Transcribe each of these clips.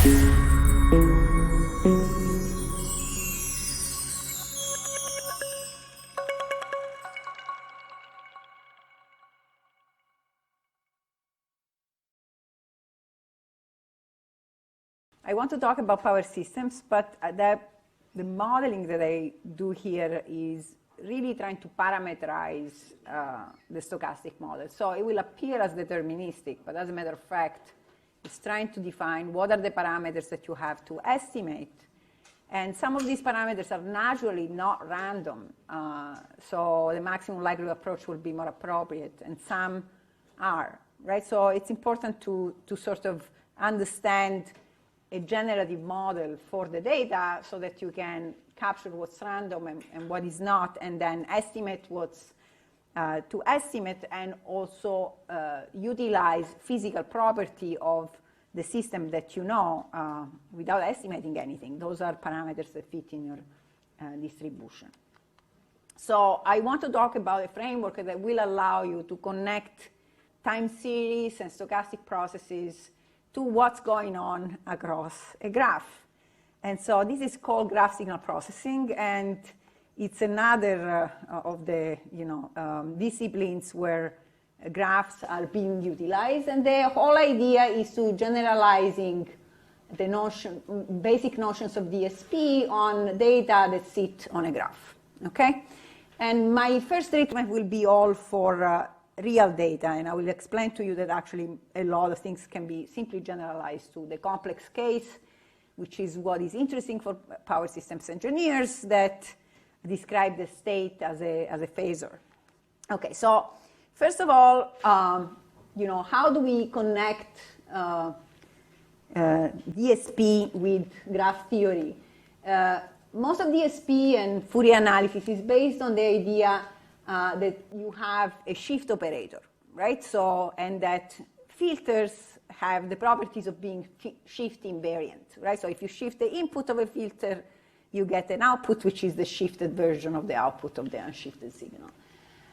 I want to talk about power systems, but the modeling that I do here is really trying to parameterize the stochastic model. So it will appear as deterministic, but as a matter of fact, it's trying to define what are the parameters that you have to estimate. And some of these parameters are naturally not random. So the maximum likelihood approach will be more appropriate, and some are, right? So it's important to sort of understand a generative model for the data so that you can capture what's random and what is not, and then estimate what's to estimate, and also utilize physical property of the system that you know without estimating anything. Those are parameters that fit in your distribution. So I want to talk about a framework that will allow you to connect time series and stochastic processes to what's going on across a graph. And so this is called graph signal processing, and it's another of the disciplines where graphs are being utilized. And the whole idea is to generalizing the basic notions of DSP on data that sit on a graph. Okay? And my first treatment will be all for real data, and I will explain to you that actually a lot of things can be simply generalized to the complex case, which is what is interesting for power systems engineers that describe the state as a phasor. Okay, so first of all, how do we connect DSP with graph theory? Most of DSP and Fourier analysis is based on the idea that you have a shift operator, right? So, and that filters have the properties of being shift invariant, right? So if you shift the input of a filter, you get an output which is the shifted version of the output of the unshifted signal.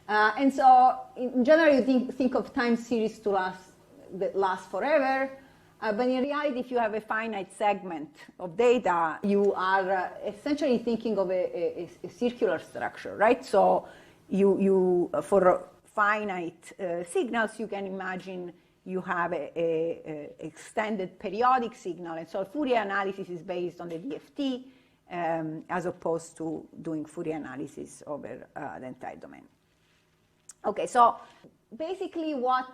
And so in general, you think of time series that last forever. But in reality, if you have a finite segment of data, you are essentially thinking of a circular structure, right? So you for finite signals, you can imagine you have a extended periodic signal. And so Fourier analysis is based on the DFT as opposed to doing Fourier analysis over the entire domain. Okay, so basically what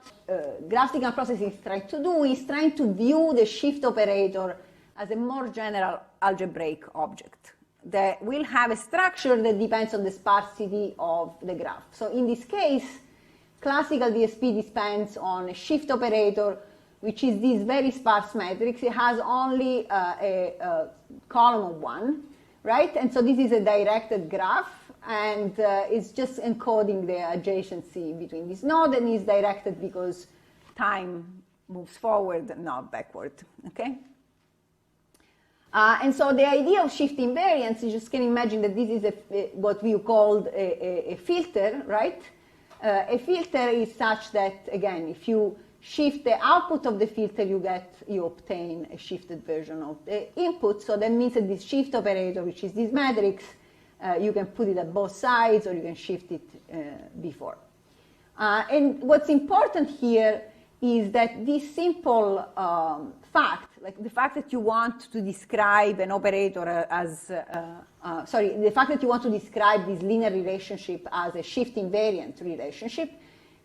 graph signal processing is trying to do is trying to view the shift operator as a more general algebraic object that will have a structure that depends on the sparsity of the graph. So in this case, classical DSP depends on a shift operator, which is this very sparse matrix. It has only a column of 1, right? And so this is a directed graph, and it's just encoding the adjacency between this node, and is directed because time moves forward and not backward, okay? And so the idea of shift invariance, you just can imagine that this is what we called a filter, right? A filter is such that, again, if you shift the output of the filter, you obtain a shifted version of the input. So that means that this shift operator, which is this matrix, you can put it at both sides, or you can shift it before. And what's important here is that this simple fact, like the fact that you want to describe an operator as, the fact that you want to describe this linear relationship as a shift invariant relationship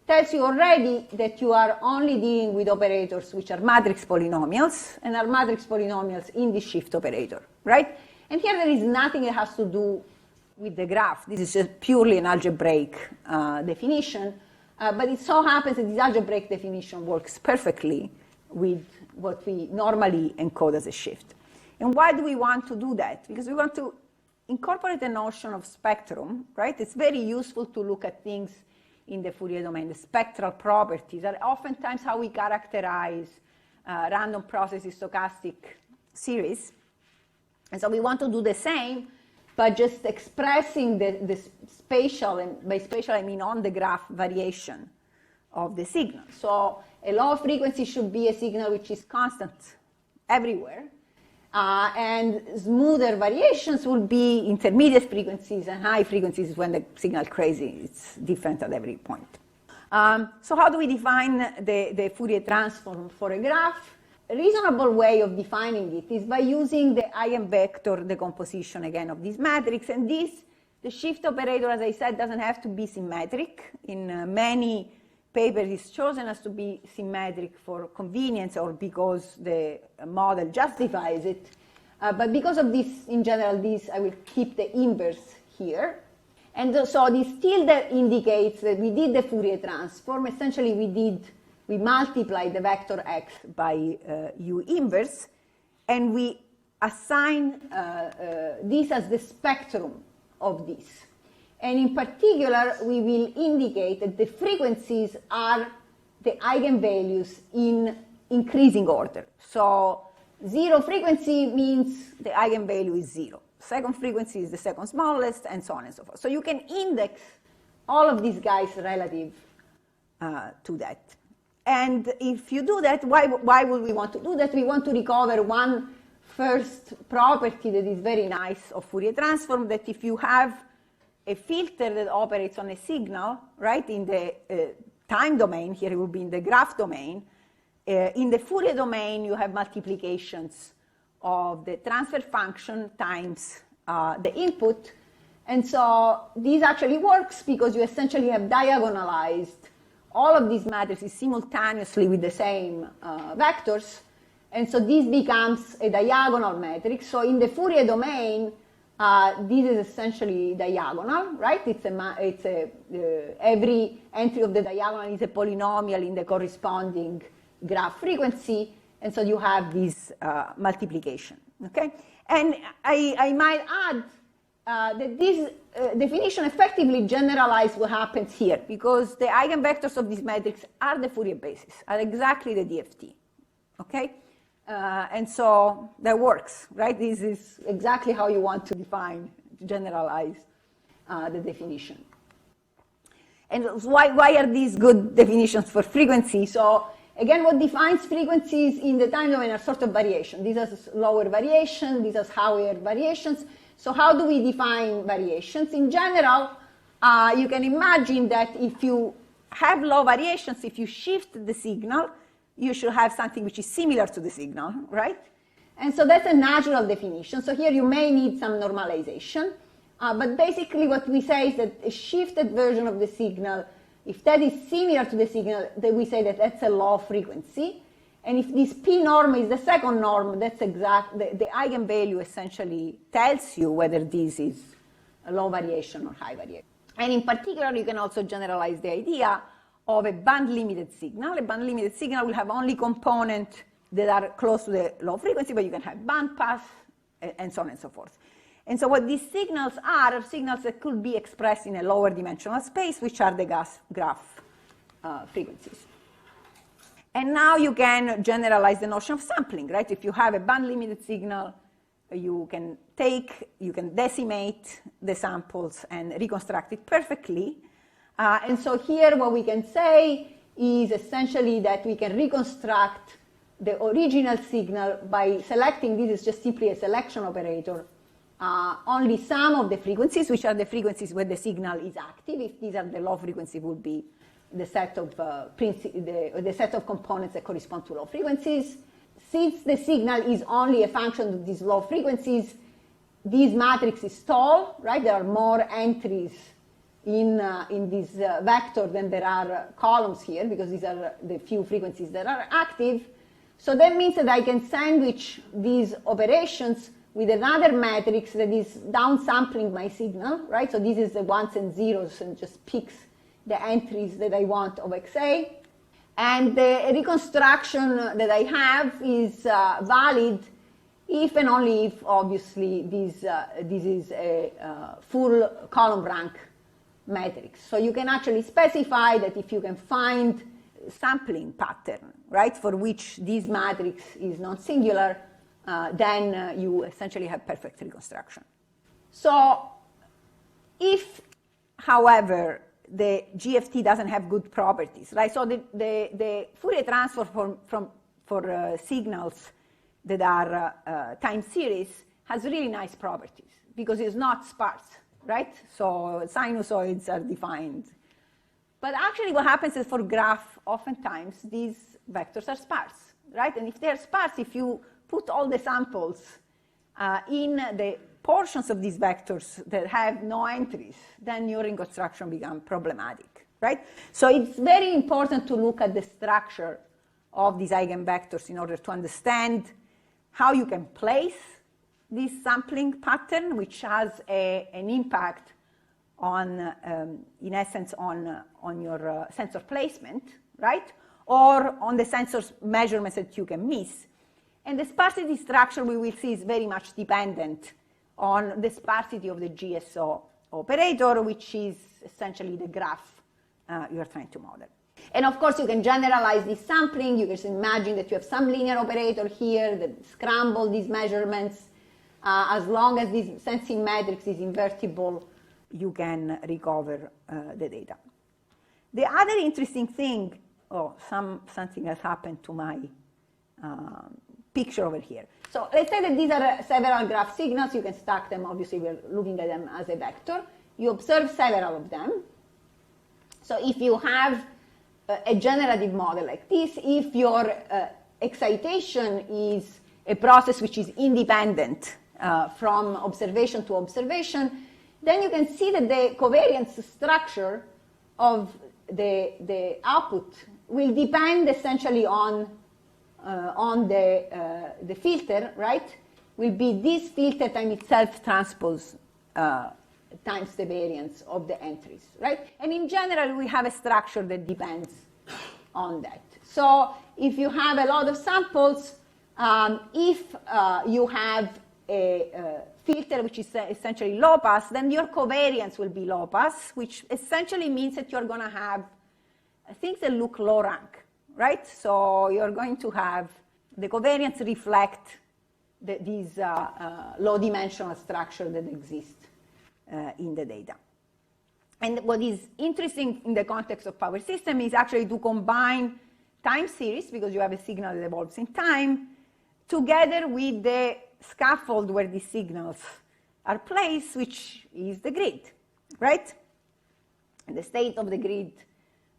tells you already that you are only dealing with operators which are matrix polynomials, and are matrix polynomials in this shift operator, right? And here there is nothing that has to do with the graph. This is just purely an algebraic definition. But it so happens that this algebraic definition works perfectly with what we normally encode as a shift. And why do we want to do that? Because we want to incorporate the notion of spectrum, right? It's very useful to look at things in the Fourier domain. The spectral properties are oftentimes how we characterize random processes, stochastic series. And so we want to do the same, but just expressing the spatial, and by spatial I mean on the graph variation of the signal. So a low frequency should be a signal which is constant everywhere, And smoother variations will be intermediate frequencies, and high frequencies when the signal is crazy. It's different at every point. So how do we define the Fourier transform for a graph? A reasonable way of defining it is by using the eigenvector decomposition again of this matrix, and the shift operator, as I said, doesn't have to be symmetric. In many papers, it's chosen as to be symmetric for convenience or because the model justifies it. But because of this, in general, I will keep the inverse here. And so this tilde indicates that we did the Fourier transform. Essentially, we multiplied the vector x by u inverse, and we assign this as the spectrum of this. And in particular, we will indicate that the frequencies are the eigenvalues in increasing order. So 0 frequency means the eigenvalue is 0. Second frequency is the second smallest, and so on and so forth. So you can index all of these guys relative to that. And if you do that, why would we want to do that? We want to recover one first property that is very nice of Fourier transform, that if you have a filter that operates on a signal, right, in the time domain, here it will be in the graph domain, in the Fourier domain you have multiplications of the transfer function times the input. And so this actually works because you essentially have diagonalized all of these matrices simultaneously with the same vectors. And so this becomes a diagonal matrix. So in the Fourier domain, this is essentially diagonal, right? Every entry of the diagonal is a polynomial in the corresponding graph frequency, and so you have this multiplication, okay? And I might add that this definition effectively generalizes what happens here, because the eigenvectors of this matrix are the Fourier basis, are exactly the DFT, okay? And so that works, right? This is exactly how you want to define, generalize the definition. And why are these good definitions for frequency? So again, what defines frequencies in the time domain are sort of variation. These are lower variation, these are higher variations. So how do we define variations? In general, you can imagine that if you have low variations, if you shift the signal, you should have something which is similar to the signal, right? And so that's a natural definition. So here you may need some normalization. But basically what we say is that a shifted version of the signal, if that is similar to the signal, then we say that that's a low frequency. And if this p norm is the second norm, that's exact. The eigenvalue essentially tells you whether this is a low variation or high variation. And in particular, you can also generalize the idea of a band-limited signal. A band-limited signal will have only components that are close to the low frequency, but you can have bandpass and so on and so forth. And so what these signals are signals that could be expressed in a lower dimensional space, which are the graph frequencies. And now you can generalize the notion of sampling, right? If you have a band-limited signal, you can decimate the samples and reconstruct it perfectly. And so here what we can say is essentially that we can reconstruct the original signal by selecting, this is just simply a selection operator, only some of the frequencies, which are the frequencies where the signal is active. If these are the low frequency, would be the set of the set of components that correspond to low frequencies. Since the signal is only a function of these low frequencies, this matrix is tall, right? There are more entries in this vector than there are columns here, because these are the few frequencies that are active. So that means that I can sandwich these operations with another matrix that is downsampling my signal, right? So this is the ones and zeros and just picks the entries that I want of XA. And the reconstruction that I have is valid if and only if, obviously, this is a full column rank matrix. So you can actually specify that if you can find sampling pattern, right, for which this matrix is non-singular, then you essentially have perfect reconstruction. So if, however, the GFT doesn't have good properties, right? So the Fourier transform for signals that are time series has really nice properties because it's not sparse, right? So sinusoids are defined. But actually what happens is for graph, oftentimes these vectors are sparse, right? And if they're sparse, if you put all the samples in the portions of these vectors that have no entries, then your reconstruction becomes problematic, right? So it's very important to look at the structure of these eigenvectors in order to understand how you can place this sampling pattern, which has an impact on, in essence, on your sensor placement, right? Or on the sensor's measurements that you can miss. And the sparsity structure we will see is very much dependent on the sparsity of the GSO operator, which is essentially the graph you are trying to model. And of course, you can generalize this sampling. You can imagine that you have some linear operator here that scramble these measurements. As long as this sensing matrix is invertible, you can recover the data. The other interesting thing, something has happened to my picture over here. So let's say that these are several graph signals. You can stack them. Obviously, we're looking at them as a vector. You observe several of them. So if you have a generative model like this, if your excitation is a process which is independent from observation to observation, then you can see that the covariance structure of the output will depend essentially on the filter, right? Will be this filter times its self-transpose times the variance of the entries, right? And in general, we have a structure that depends on that. So if you have a lot of samples, if you have a filter which is essentially low pass, then your covariance will be low pass, which essentially means that you're going to have things that look low rank, right? So you're going to have the covariance reflect these low dimensional structure that exist in the data. And what is interesting in the context of power system is actually to combine time series, because you have a signal that evolves in time, together with the scaffold where these signals are placed, which is the grid, right? And the state of the grid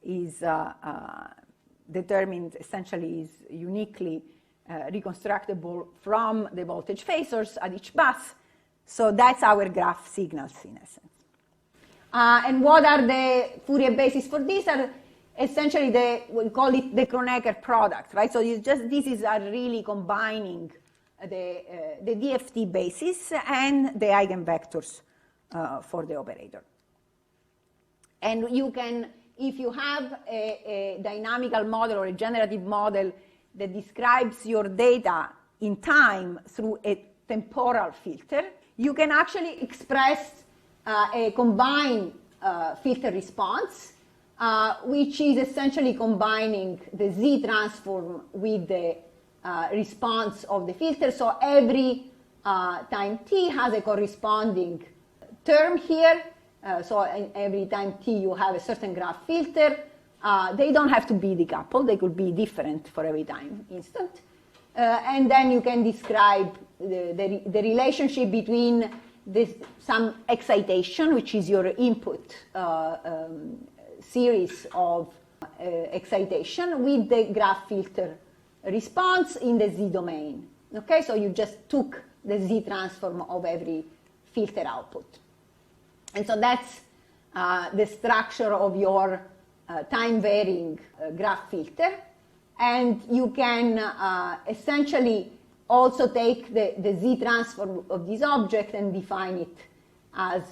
is determined, essentially is uniquely reconstructible from the voltage phasors at each bus. So that's our graph signals in essence. And what are the Fourier bases for this? Are essentially we call it the Kronecker product, right? So these are really combining the DFT basis and the eigenvectors for the operator. And you can, if you have a dynamical model or a generative model that describes your data in time through a temporal filter, you can actually express a combined filter response, which is essentially combining the Z transform with the response of the filter. So every time t has a corresponding term here. So every time t you have a certain graph filter. They don't have to be decoupled. They could be different for every time instant. And then you can describe the relationship between some excitation, which is your input series of excitation, with the graph filter response in the Z domain. Okay, so you just took the Z transform of every filter output. And so that's the structure of your time-varying graph filter. And you can essentially also take the Z transform of this object and define it as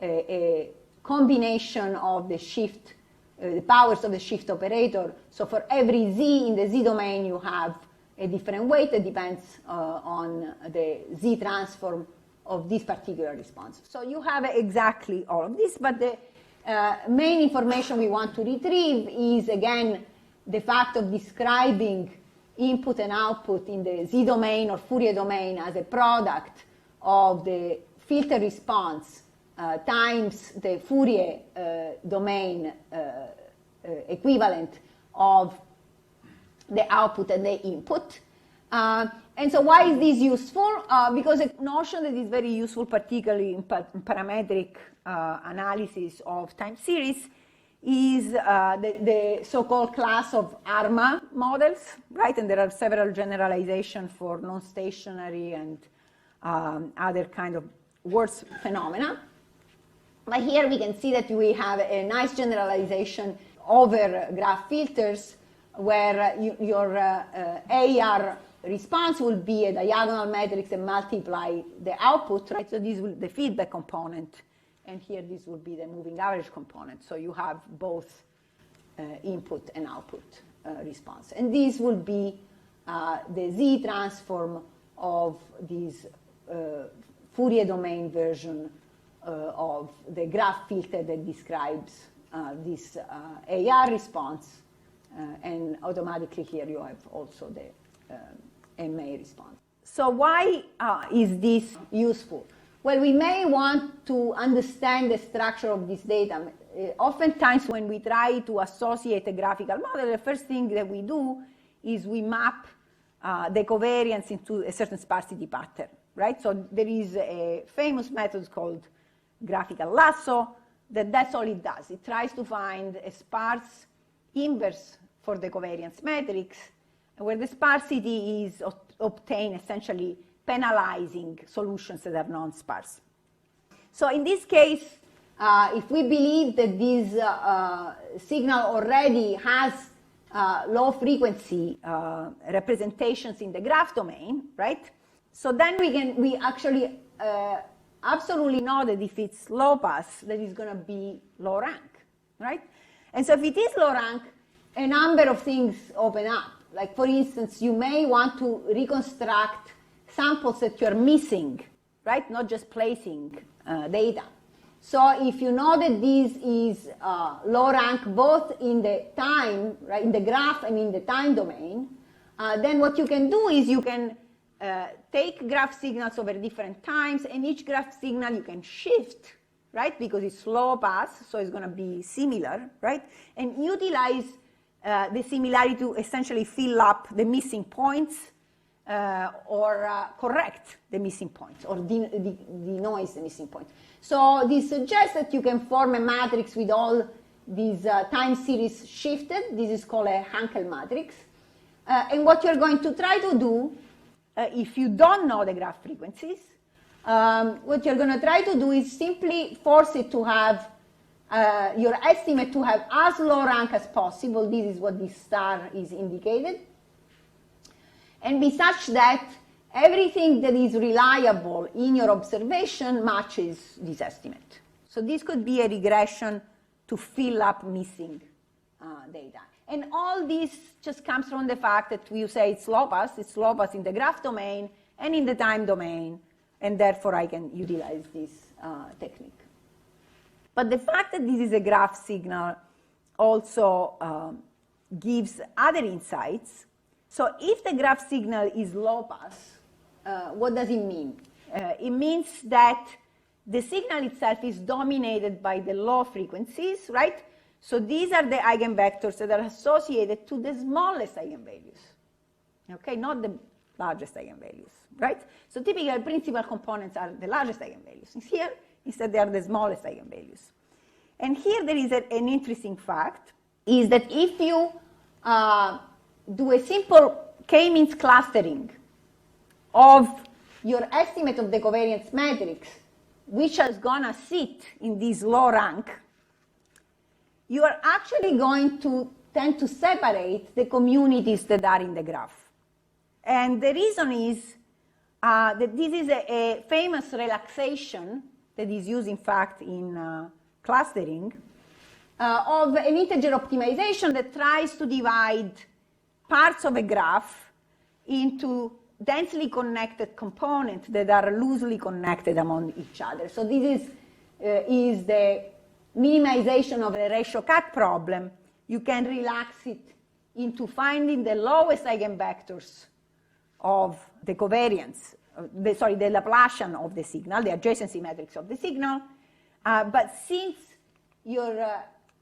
a combination of the shift, the powers of the shift operator. So for every Z in the Z domain, you have a different weight that depends on the Z transform of this particular response. So you have exactly all of this, but the main information we want to retrieve is, again, the fact of describing input and output in the Z domain or Fourier domain as a product of the filter response times the Fourier domain equivalent of the output and the input. And so why is this useful? Because a notion that is very useful, particularly in parametric analysis of time series, is the so-called class of ARMA models, right? And there are several generalizations for non-stationary and other kind of worse phenomena. But here we can see that we have a nice generalization over graph filters where your AR response will be a diagonal matrix and multiply the output, right? So this will be the feedback component, and here this will be the moving average component. So you have both input and output response. And this will be the Z transform of this Fourier domain version of the graph filter that describes this AR response, and automatically here you have also the MA response. So why is this useful? Well, we may want to understand the structure of this data. Oftentimes when we try to associate a graphical model, the first thing that we do is we map the covariance into a certain sparsity pattern, right? So there is a famous method called graphical lasso that's all it does. It tries to find a sparse inverse for the covariance matrix, where the sparsity is obtained essentially penalizing solutions that are non-sparse. So in this case, if we believe that this signal already has low frequency representations in the graph domain, right? So then we actually absolutely know that if it's low pass, that is going to be low rank, right? And so if it is low rank, a number of things open up. Like, for instance, you may want to reconstruct samples that you're missing, right? Not just placing data. So if you know that this is low rank both in the time, right, in the graph and in the time domain, then what you can do is you can take graph signals over different times, and each graph signal you can shift, right? Because it's low pass, so it's going to be similar, right? And utilize the similarity to essentially fill up the missing points or correct the missing points or denoise the missing points. So this suggests that you can form a matrix with all these time series shifted. This is called a Hankel matrix. And what you're going to try to do, if you don't know the graph frequencies, what you're going to try to do is simply force it to have your estimate to have as low rank as possible. This is what this star is indicated. And be such that everything that is reliable in your observation matches this estimate. So this could be a regression to fill up missing data. And all this just comes from the fact that you say it's low pass in the graph domain and in the time domain, and therefore I can utilize this technique. But the fact that this is a graph signal also gives other insights. So if the graph signal is low pass, what does it mean? It means that the signal itself is dominated by the low frequencies, right? So these are the eigenvectors that are associated to the smallest eigenvalues, okay? Not the largest eigenvalues, right? So typically principal components are the largest eigenvalues. Here, instead, they are the smallest eigenvalues. And here there is an interesting fact, is that if you do a simple k-means clustering of your estimate of the covariance matrix, which is going to sit in this low rank, you are actually going to tend to separate the communities that are in the graph. And the reason is that this is a famous relaxation that is used, in fact, in clustering of an integer optimization that tries to divide parts of a graph into densely connected components that are loosely connected among each other. So this is the minimization of the ratio cut problem. You can relax it into finding the lowest eigenvectors of the covariance, the Laplacian of the signal, the adjacency matrix of the signal. But since your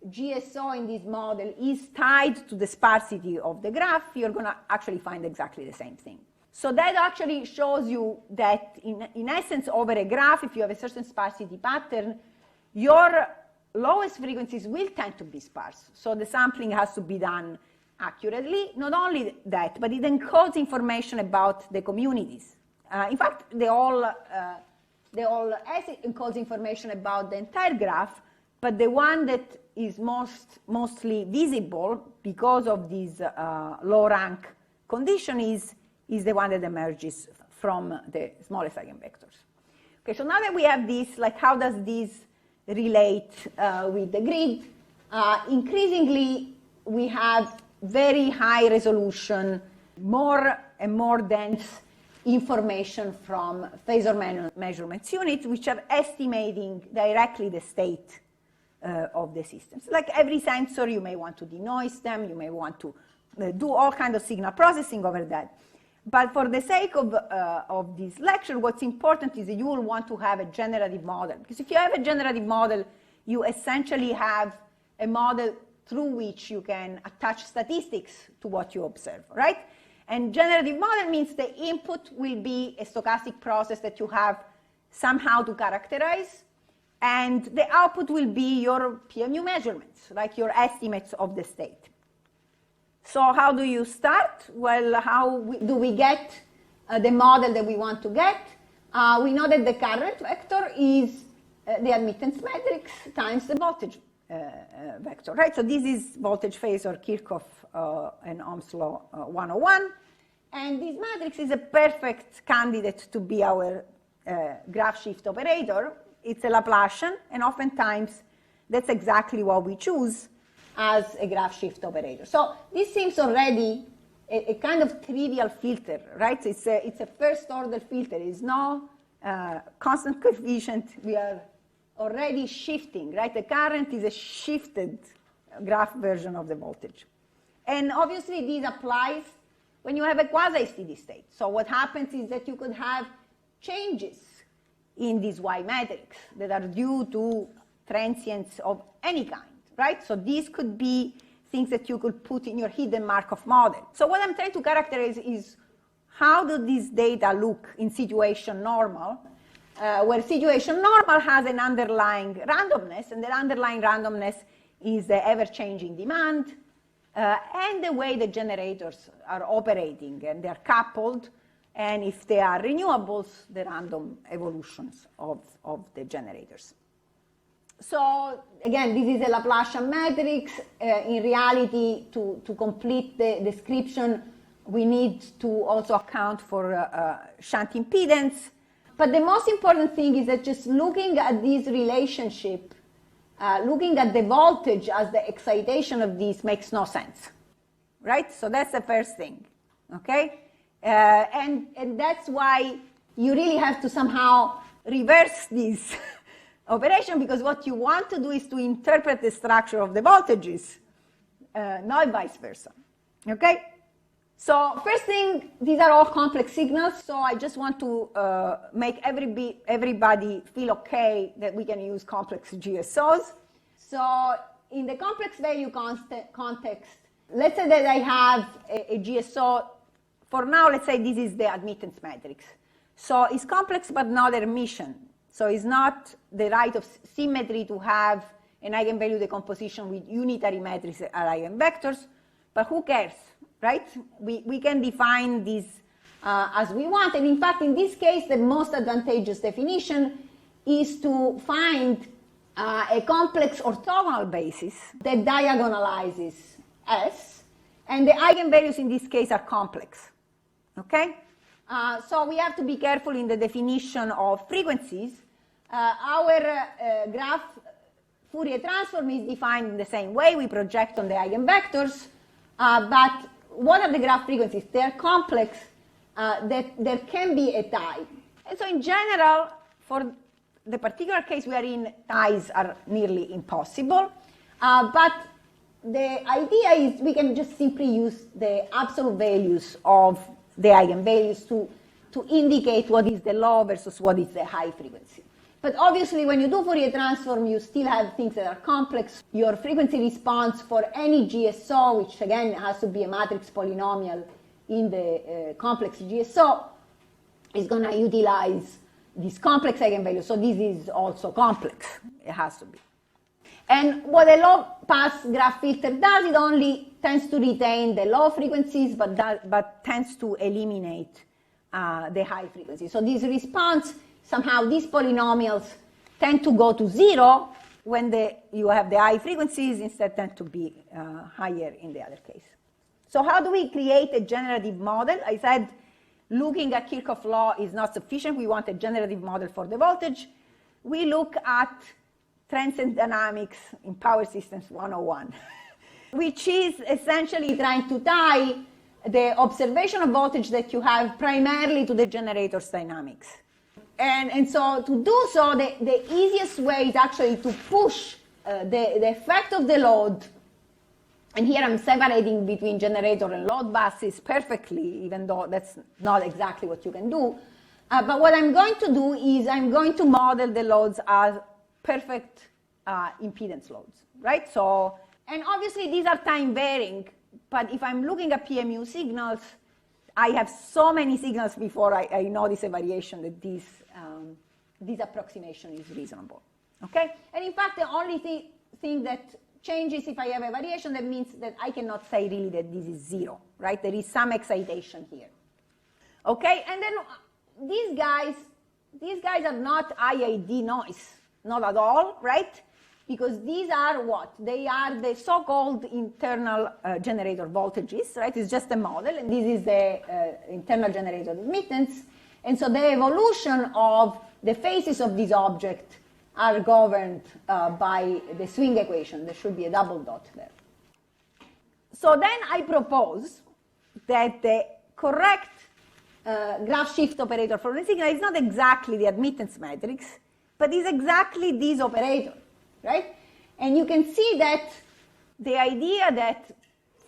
GSO in this model is tied to the sparsity of the graph, you're going to actually find exactly the same thing. So that actually shows you that in essence over a graph, if you have a certain sparsity pattern, your lowest frequencies will tend to be sparse. So the sampling has to be done accurately. Not only that, but it encodes information about the communities. In fact, they all encodes information about the entire graph, but the one that is mostly visible because of this low rank condition is the one that emerges from the smallest eigenvectors. Okay, so now that we have this, like how does this relate with the grid? Increasingly, we have very high resolution, more and more dense information from phasor measurements units, which are estimating directly the state of the systems. Like every sensor, you may want to denoise them, you may want to do all kinds of signal processing over that. But for the sake of this lecture, what's important is that you will want to have a generative model. Because if you have a generative model, you essentially have a model through which you can attach statistics to what you observe, right? And generative model means the input will be a stochastic process that you have somehow to characterize, and the output will be your PMU measurements, like your estimates of the state. So how do you start? Well, do we get the model that we want to get? We know that the current vector is the admittance matrix times the voltage vector, right? So this is voltage phasor Kirchhoff and Ohm's law 101. And this matrix is a perfect candidate to be our graph shift operator. It's a Laplacian, and oftentimes that's exactly what we choose as a graph shift operator. So this seems already a kind of trivial filter, right? It's a first order filter. It's no constant coefficient. We are already shifting, right? The current is a shifted graph version of the voltage. And obviously this applies when you have a quasi-steady state. So what happens is that you could have changes in this Y matrix that are due to transients of any kind, right? So these could be things that you could put in your hidden Markov model. So what I'm trying to characterize is how do these data look in situation normal, where situation normal has an underlying randomness, and the underlying randomness is the ever-changing demand and the way the generators are operating, and they're coupled, and if they are renewables, the random evolutions of the generators. So again, this is a Laplacian matrix. In reality, to complete the description, we need to also account for shunt impedance. But the most important thing is that just looking at this relationship, looking at the voltage as the excitation of this makes no sense, right? So that's the first thing, okay? And that's why you really have to somehow reverse this operation, because what you want to do is to interpret the structure of the voltages, not vice versa, okay? So first thing, these are all complex signals, so I just want to make everybody feel okay that we can use complex GSOs. So in the complex value context, let's say that I have a GSO. For now, let's say this is the admittance matrix. So it's complex but not Hermitian. So it's not the right of symmetry to have an eigenvalue decomposition with unitary matrices as eigenvectors, but who cares, right? We can define this as we want, and in fact, in this case, the most advantageous definition is to find a complex orthogonal basis that diagonalizes S, and the eigenvalues in this case are complex, okay? So we have to be careful in the definition of frequencies. Our graph Fourier transform is defined in the same way. We project on the eigenvectors, but what are the graph frequencies? They are complex, that there can be a tie. And so in general, for the particular case we are in, ties are nearly impossible. But the idea is we can just simply use the absolute values of the eigenvalues to indicate what is the low versus what is the high frequency. But obviously, when you do Fourier transform, you still have things that are complex. Your frequency response for any GSO, which again has to be a matrix polynomial, in the complex GSO is going to utilize this complex eigenvalue. So this is also complex. It has to be. And what a low-pass graph filter does, it only tends to retain the low frequencies, but tends to eliminate the high frequencies. So this response, somehow these polynomials tend to go to 0 when you have the high frequencies, instead tend to be higher in the other case. So how do we create a generative model? I said looking at Kirchhoff law is not sufficient. We want a generative model for the voltage. We look at transient dynamics in power systems 101, which is essentially trying to tie the observation of voltage that you have primarily to the generator's dynamics. And so to do so, the easiest way is actually to push the effect of the load. And here I'm separating between generator and load buses perfectly, even though that's not exactly what you can do. But what I'm going to do is I'm going to model the loads as perfect impedance loads, right? So, and obviously these are time varying, but if I'm looking at PMU signals, I have so many signals before I notice a variation that this approximation is reasonable, okay? And in fact, the only thing that changes if I have a variation, that means that I cannot say really that this is 0, right? There is some excitation here, okay? And then these guys are not IID noise, not at all, right? Because these are what? They are the so-called internal generator voltages, right? It's just a model, and this is the internal generator admittance. And so the evolution of the phases of this object are governed by the swing equation. There should be a double dot there. So then I propose that the correct graph shift operator for the signal is not exactly the admittance matrix, but is exactly this operator, right? And you can see that the idea that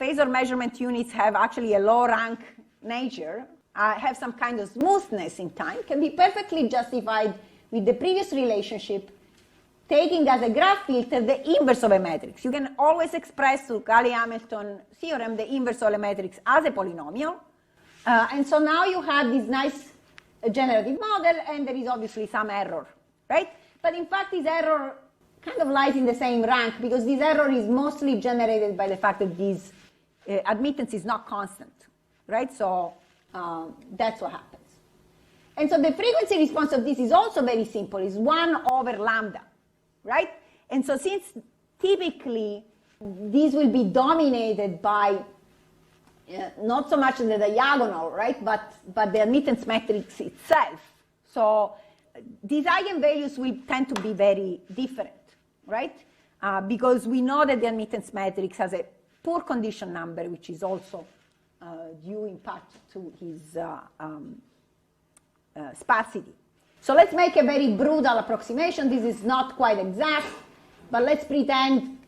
phasor measurement units have actually a low rank nature, have some kind of smoothness in time, can be perfectly justified with the previous relationship, taking as a graph filter the inverse of a matrix. You can always express through Cayley-Hamilton theorem the inverse of a matrix as a polynomial. And so now you have this nice generative model, and there is obviously some error, right? But in fact, this error kind of lies in the same rank, because this error is mostly generated by the fact that this admittance is not constant, right? So that's what happens. And so the frequency response of this is also very simple. It's 1 over lambda, right? And so since typically these will be dominated by not so much the diagonal, right, but the admittance matrix itself. So these eigenvalues will tend to be very different, right? Because we know that the admittance matrix has a poor condition number, which is also due in part to his sparsity. So let's make a very brutal approximation. This is not quite exact, but let's pretend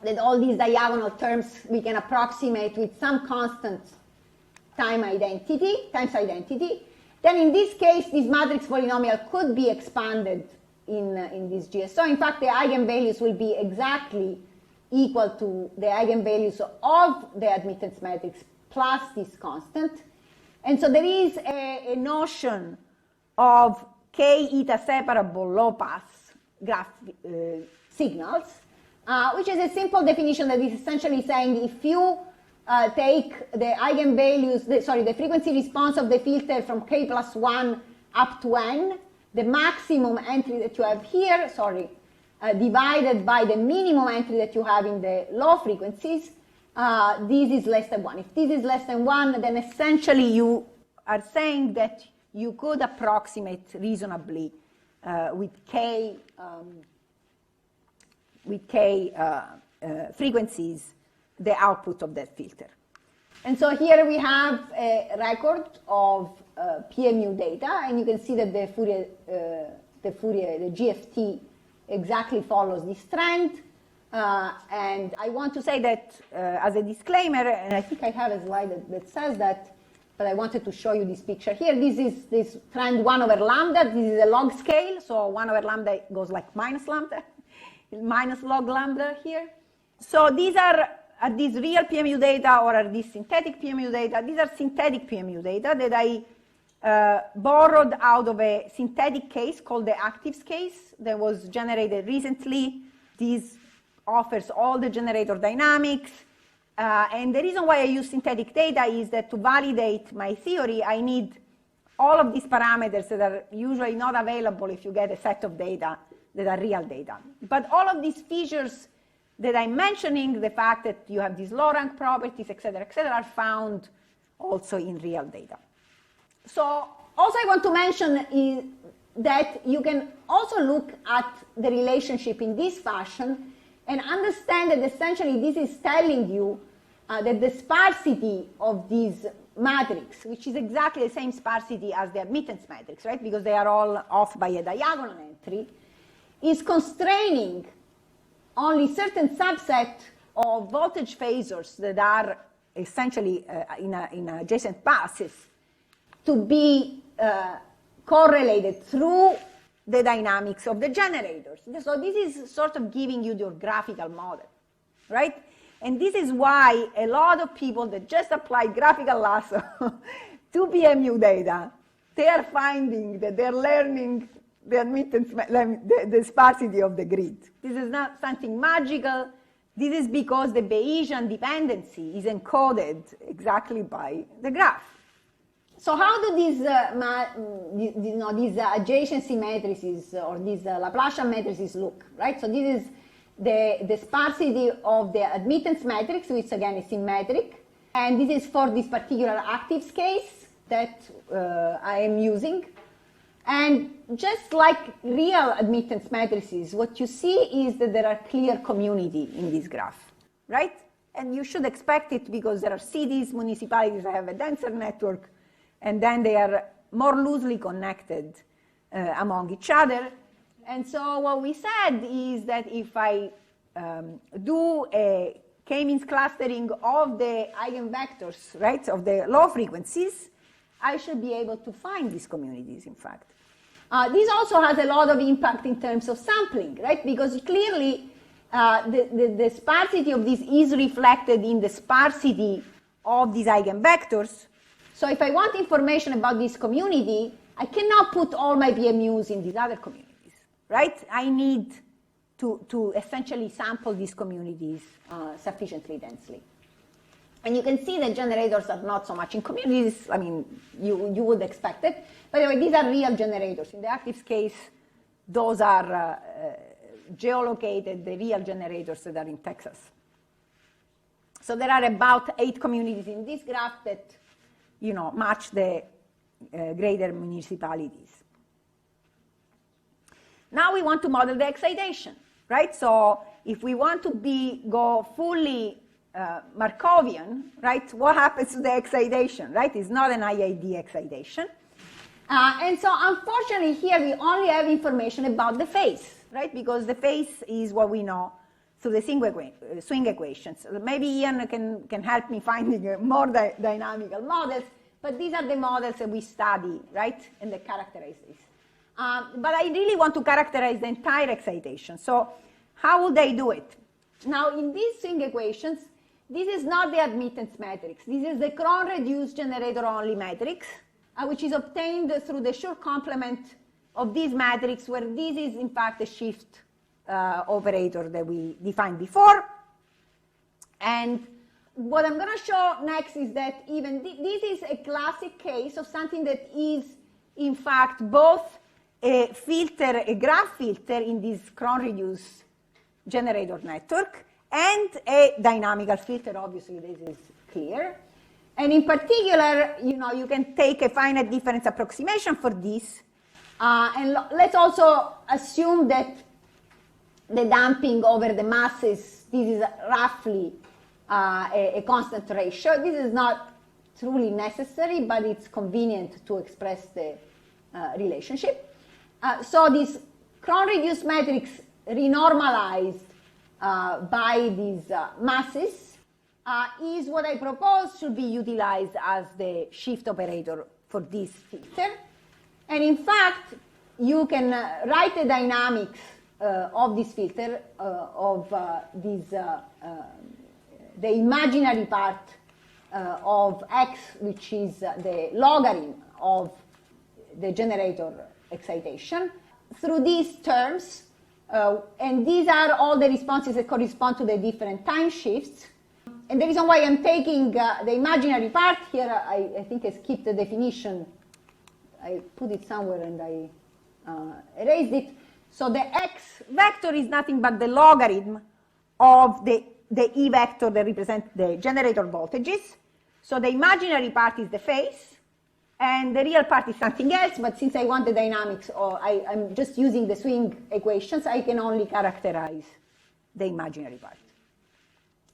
that all these diagonal terms we can approximate with some constant times identity. Then in this case, this matrix polynomial could be expanded in this GSO. In fact, the eigenvalues will be exactly equal to the eigenvalues of the admittance matrix plus this constant. And so there is a notion of k eta separable low pass graph signals, which is a simple definition that is essentially saying if you take the eigenvalues, the frequency response of the filter from k plus 1 up to n, the maximum entry that you have here, divided by the minimum entry that you have in the low frequencies, this is less than 1. If this is less than 1, then essentially you are saying that you could approximate reasonably with k frequencies the output of that filter. And so here we have a record of PMU data, and you can see that the GFT exactly follows this trend. And I want to say that as a disclaimer, and I think I have a slide that says that, but I wanted to show you this picture here. This is this trend 1 over lambda. This is a log scale, so 1 over lambda goes like minus lambda, minus log lambda here. So these are are these real PMU data or are these synthetic PMU data? These are synthetic PMU data that I borrowed out of a synthetic case called the actives case that was generated recently. This offers all the generator dynamics. And the reason why I use synthetic data is that to validate my theory, I need all of these parameters that are usually not available if you get a set of data that are real data. But all of these features that I'm mentioning, the fact that you have these low rank properties, et cetera, are found also in real data. So also I want to mention is that you can also look at the relationship in this fashion and understand that essentially this is telling you that the sparsity of these matrix, which is exactly the same sparsity as the admittance matrix, right, because they are all off by a diagonal entry, is constraining only certain subset of voltage phasors that are essentially in adjacent passes to be correlated through the dynamics of the generators. So this is sort of giving you your graphical model, right? And this is why a lot of people that just apply graphical lasso to PMU data, they are finding that they're learning the admittance, the sparsity of the grid. This is not something magical. This is because the Bayesian dependency is encoded exactly by the graph. So how do these, these adjacency matrices or these Laplacian matrices look, right? So this is the sparsity of the admittance matrix, which again is symmetric. And this is for this particular actives case that I am using. And just like real admittance matrices, what you see is that there are clear community in this graph, right? And you should expect it because there are cities, municipalities that have a denser network, and then they are more loosely connected among each other. And so what we said is that if I do a k-means clustering of the eigenvectors, right, of the low frequencies, I should be able to find these communities, in fact. This also has a lot of impact in terms of sampling, right? Because clearly the sparsity of this is reflected in the sparsity of these eigenvectors. So if I want information about this community, I cannot put all my PMUs in these other communities, right? I need to essentially sample these communities sufficiently densely. And you can see that generators are not so much in communities. I mean, you would expect it. By the way, these are real generators. In the actives case, those are geolocated, the real generators that are in Texas. So there are about 8 communities in this graph that, you know, match the greater municipalities. Now we want to model the excitation, right? So if we want to go fully Markovian, right? What happens to the excitation, right? It's not an IID excitation. And so unfortunately here we only have information about the phase, right? Because the phase is what we know through the swing equations. Maybe Ian can help me finding more dynamical models, but these are the models that we study, right? And that characterize this. But I really want to characterize the entire excitation. So how would I do it? Now in these swing equations, this is not the admittance matrix. This is the Cron-reduced generator-only matrix, which is obtained through the Schur complement of this matrix, where this is, in fact, the shift operator that we defined before. And what I'm going to show next is that even this is a classic case of something that is, in fact, both a filter, a graph filter in this Cron-reduced generator network, and a dynamical filter. Obviously, this is clear. And in particular, you know, you can take a finite difference approximation for this. And let's also assume that the damping over the masses, this is roughly a constant ratio. This is not truly necessary, but it's convenient to express the relationship. So this Cron-reduced matrix renormalized by these masses is what I propose should be utilized as the shift operator for this filter. And in fact, you can write the dynamics of this filter, of these the imaginary part of x, which is the logarithm of the generator excitation, through these terms, and these are all the responses that correspond to the different time shifts. And the reason why I'm taking the imaginary part here, I think I skipped the definition. I put it somewhere and I erased it. So the x vector is nothing but the logarithm of the E vector that represents the generator voltages. So the imaginary part is the phase, and the real part is something else, but since I want the dynamics, or I'm just using the swing equations, I can only characterize the imaginary part.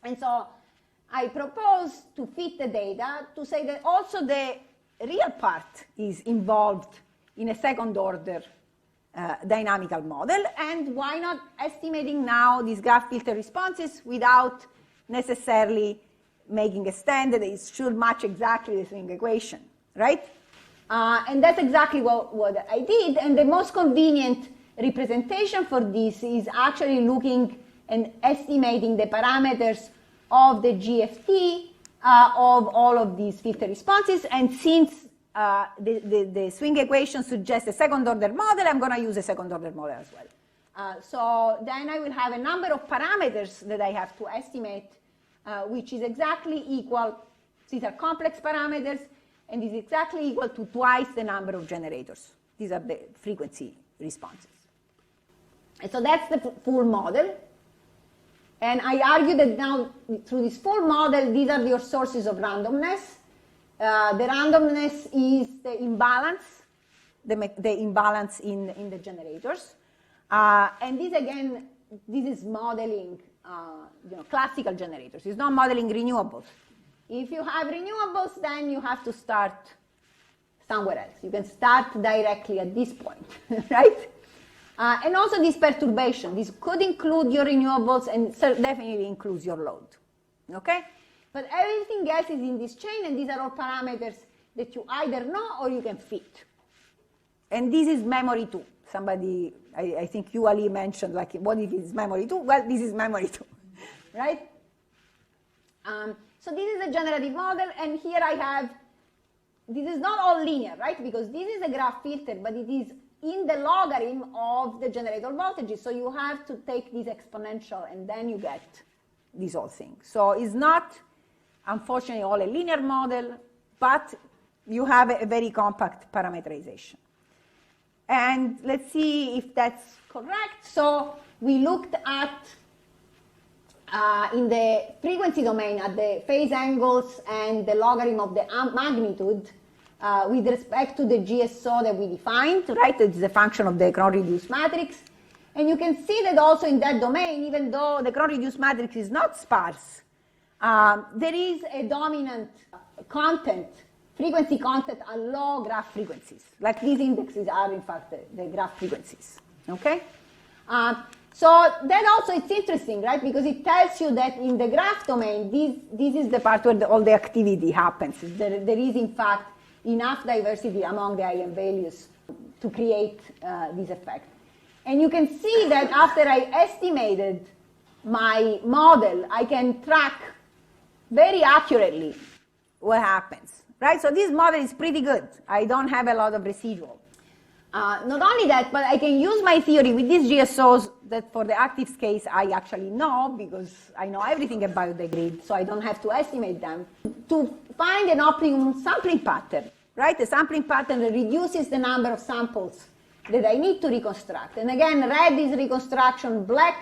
And so I propose to fit the data to say that also the real part is involved in a second order dynamical model, and why not estimating now these graph filter responses without necessarily making a standard that it should match exactly the swing equation, right? And that's exactly what I did, and the most convenient representation for this is actually looking and estimating the parameters of the GFT of all of these filter responses, and since the swing equation suggests a second order model, I'm going to use a second order model as well. So then I will have a number of parameters that I have to estimate, which is exactly equal, these are complex parameters, and is exactly equal to twice the number of generators. These are the frequency responses. And so that's the full model. And I argue that now, through this full model, these are your sources of randomness. The randomness is the imbalance, the imbalance in the generators. And this, again, this is modeling classical generators. It's not modeling renewables. If you have renewables, then you have to start somewhere else. You can start directly at this point, right? And also this perturbation. This could include your renewables and definitely includes your load, okay? But everything else is in this chain, and these are all parameters that you either know or you can fit. And this is memory too. Somebody, I think you, Ali, mentioned, like, what if it's memory too? Well, this is memory too, right? So this is a generative model, and here I have, this is not all linear, right? Because this is a graph filter, but it is in the logarithm of the generator voltages. So you have to take this exponential, and then you get this whole thing. So it's not, unfortunately, all a linear model, but you have a very compact parameterization. And let's see if that's correct. So we looked at, in the frequency domain, at the phase angles and the logarithm of the magnitude with respect to the GSO that we defined, right? It's a function of the Cron-reduced matrix. And you can see that also in that domain, even though the Cron-reduced matrix is not sparse, there is a dominant content, frequency content at low graph frequencies. Like these indexes are, in fact, the graph frequencies, okay? So that also, it's interesting, right? Because it tells you that in the graph domain, this is the part where all the activity happens. There is, in fact, enough diversity among the eigenvalues to create this effect. And you can see that after I estimated my model, I can track very accurately what happens, right? So this model is pretty good. I don't have a lot of residual. Not only that, but I can use my theory with these GSOs that for the active case I actually know, because I know everything about the grid, so I don't have to estimate them, to find an optimum sampling pattern, right? A sampling pattern that reduces the number of samples that I need to reconstruct. And again, red is reconstruction, black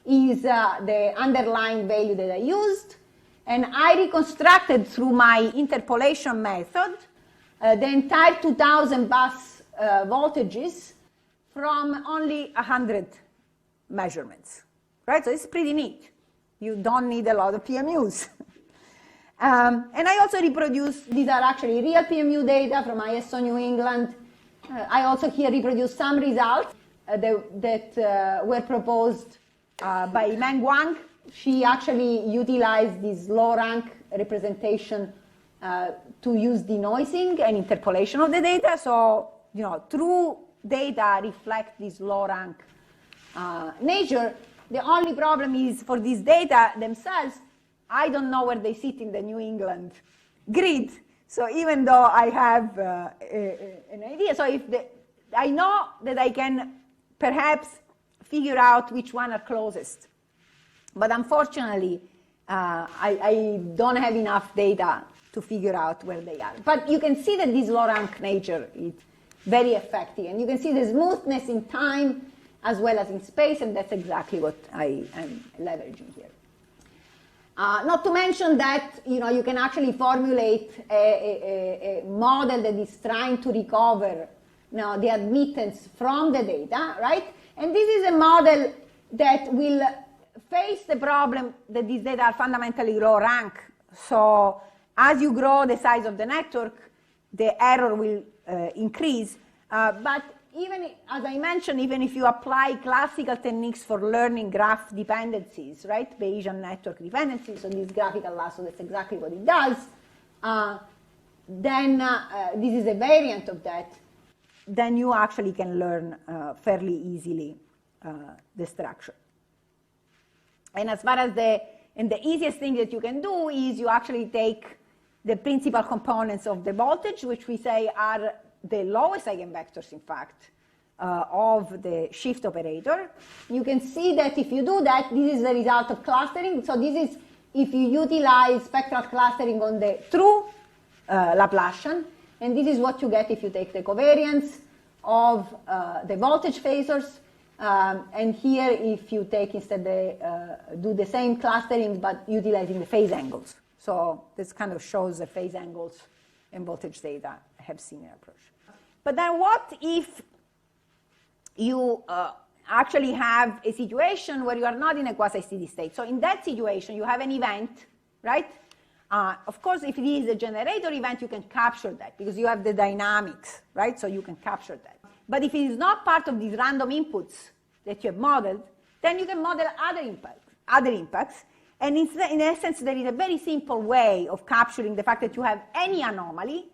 is the underlying value that I used. And I reconstructed through my interpolation method the entire 2000 bus voltages from only 100 measurements, right? So it's pretty neat. You don't need a lot of PMUs. And I also reproduced, these are actually real PMU data from ISO New England. I also here reproduce some results that were proposed by Meng Wang. She actually utilized this low rank representation to use denoising and interpolation of the data. So, true data reflect this low rank nature. The only problem is for these data themselves, I don't know where they sit in the New England grid. So even though I have an idea, so I know that I can perhaps figure out which one are closest. But unfortunately, I don't have enough data to figure out where they are. But you can see that this low rank nature is very effective. And you can see the smoothness in time as well as in space, and that's exactly what I am leveraging here. Not to mention that you can actually formulate a model that is trying to recover the admittance from the data, right? And this is a model that will face the problem that these data are fundamentally low rank. So as you grow the size of the network, the error will increase. But even, as I mentioned, even if you apply classical techniques for learning graph dependencies, right, Bayesian network dependencies, so this graphical lasso, that's exactly what it does, then this is a variant of that, then you actually can learn fairly easily the structure. And as far as the easiest thing that you can do is you actually take the principal components of the voltage, which we say are the lowest eigenvectors, in fact, of the shift operator. You can see that if you do that, this is the result of clustering. So this is if you utilize spectral clustering on the true Laplacian, and this is what you get if you take the covariance of the voltage phasors. And here, if you take instead do the same clustering but utilizing the phase angles. So this kind of shows the phase angles and voltage data have similar approach. But then what if you actually have a situation where you are not in a quasi-steady state? So in that situation, you have an event, right? Of course, if it is a generator event, you can capture that because you have the dynamics, right? So you can capture that. But if it is not part of these random inputs that you have modeled, then you can model other impacts. And in essence, there is a very simple way of capturing the fact that you have any anomaly,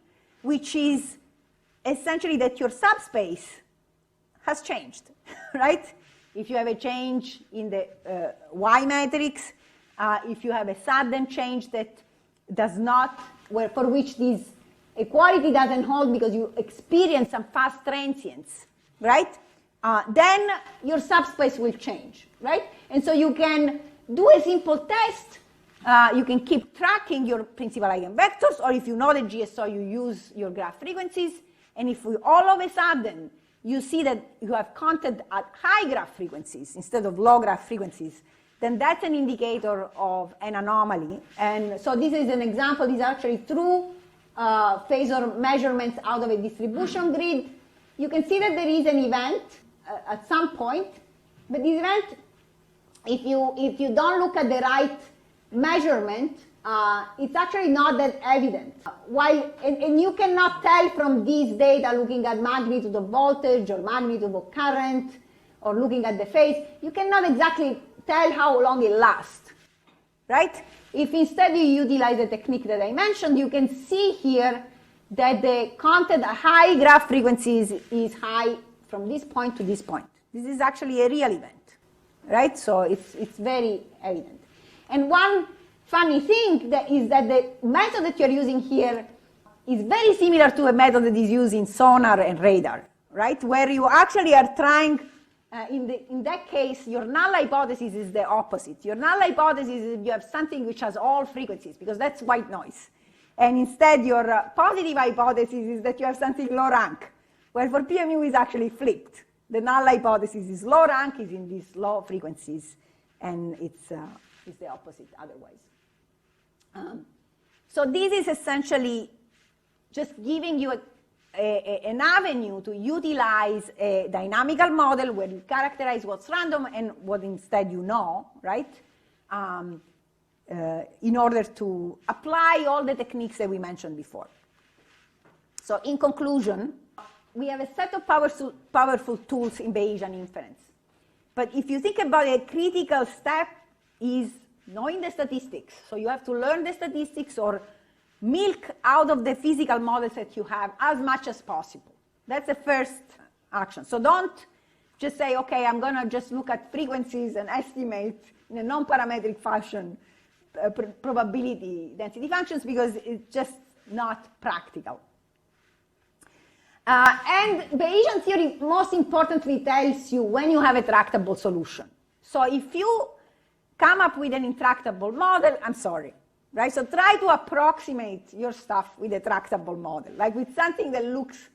which is essentially that your subspace has changed, right? If you have a change in the Y matrix, if you have a sudden change that does not, for which this equality doesn't hold because you experience some fast transients, right? Then your subspace will change, right? And so you can do a simple test. You can keep tracking your principal eigenvectors, or if you know the GSO, you use your graph frequencies. And if all of a sudden you see that you have content at high graph frequencies instead of low graph frequencies, then that's an indicator of an anomaly. And so this is an example. These are actually true phasor measurements out of a distribution grid. You can see that there is an event at some point, but this event, if you don't look at the right measurement, it's actually not that evident. And you cannot tell from these data looking at magnitude of voltage or magnitude of current or looking at the phase, you cannot exactly tell how long it lasts, right? If instead you utilize the technique that I mentioned, you can see here that the content at high graph frequencies is high from this point to this point. This is actually a real event, right? So it's very evident. And one funny thing is that the method that you're using here is very similar to a method that is used in sonar and radar, right? Where you actually are trying, in that case, your null hypothesis is the opposite. Your null hypothesis is you have something which has all frequencies, because that's white noise. And instead, your positive hypothesis is that you have something low rank, where for PMU is actually flipped. The null hypothesis is low rank, is in these low frequencies, and it's the opposite otherwise. So this is essentially just giving you an avenue to utilize a dynamical model where you characterize what's random and what instead you know, right? In order to apply all the techniques that we mentioned before. So in conclusion, we have a set of powerful tools in Bayesian inference. But if you think about it, a critical step is knowing the statistics. So you have to learn the statistics or milk out of the physical models that you have as much as possible. That's the first action. So don't just say, okay, I'm going to just look at frequencies and estimate in a non-parametric fashion probability density functions because it's just not practical. And Bayesian theory most importantly tells you when you have a tractable solution. So if you come up with an intractable model, I'm sorry, right? So try to approximate your stuff with a tractable model, like with something that looks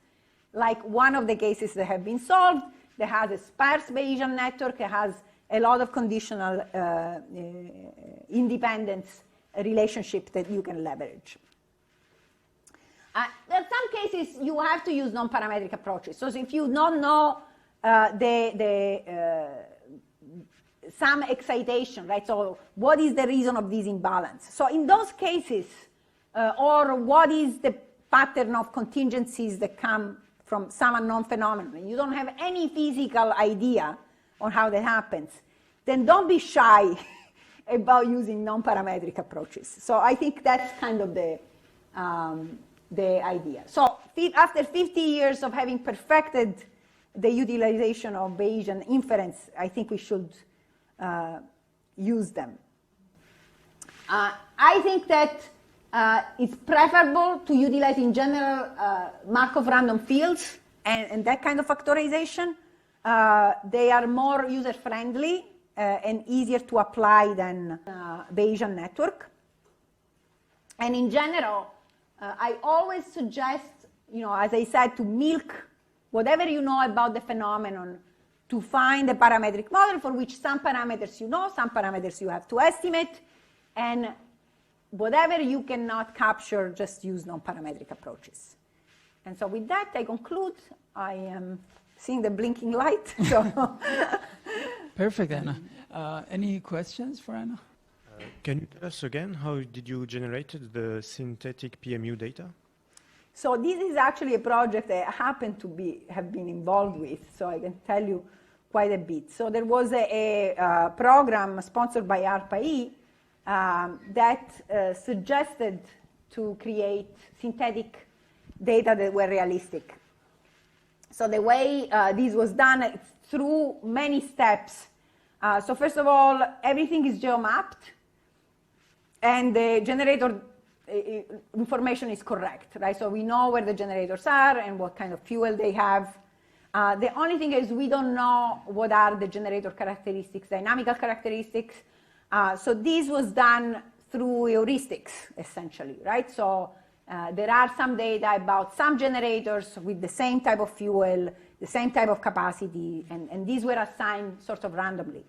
like one of the cases that have been solved, that has a sparse Bayesian network, that has a lot of conditional independence relationship that you can leverage. In some cases, you have to use non-parametric approaches. So if you don't know some excitation, right? So what is the reason of this imbalance? So in those cases, or what is the pattern of contingencies that come from some unknown phenomenon, you don't have any physical idea on how that happens, then don't be shy about using non-parametric approaches. So I think that's kind of the idea. So after 50 years of having perfected the utilization of Bayesian inference, I think we should use them. I think that it's preferable to utilize in general Markov random fields and that kind of factorization. They are more user-friendly and easier to apply than Bayesian network. And in general, I always suggest, as I said, to milk whatever you know about the phenomenon to find a parametric model for which some parameters you know, some parameters you have to estimate, and whatever you cannot capture, just use non-parametric approaches. And so with that, I conclude. I am seeing the blinking light. So Perfect, Anna. Any questions for Anna? Can you tell us again how did you generate the synthetic PMU data? So this is actually a project that I happen to have been involved with, so I can tell you quite a bit. So there was a program sponsored by ARPA-E that suggested to create synthetic data that were realistic. So the way this was done, it's through many steps. So first of all, everything is geomapped, and the generator information is correct, right? So we know where the generators are and what kind of fuel they have. The only thing is we don't know what are the generator characteristics, dynamical characteristics. So this was done through heuristics, essentially, right? So there are some data about some generators with the same type of fuel, the same type of capacity, and these were assigned sort of randomly.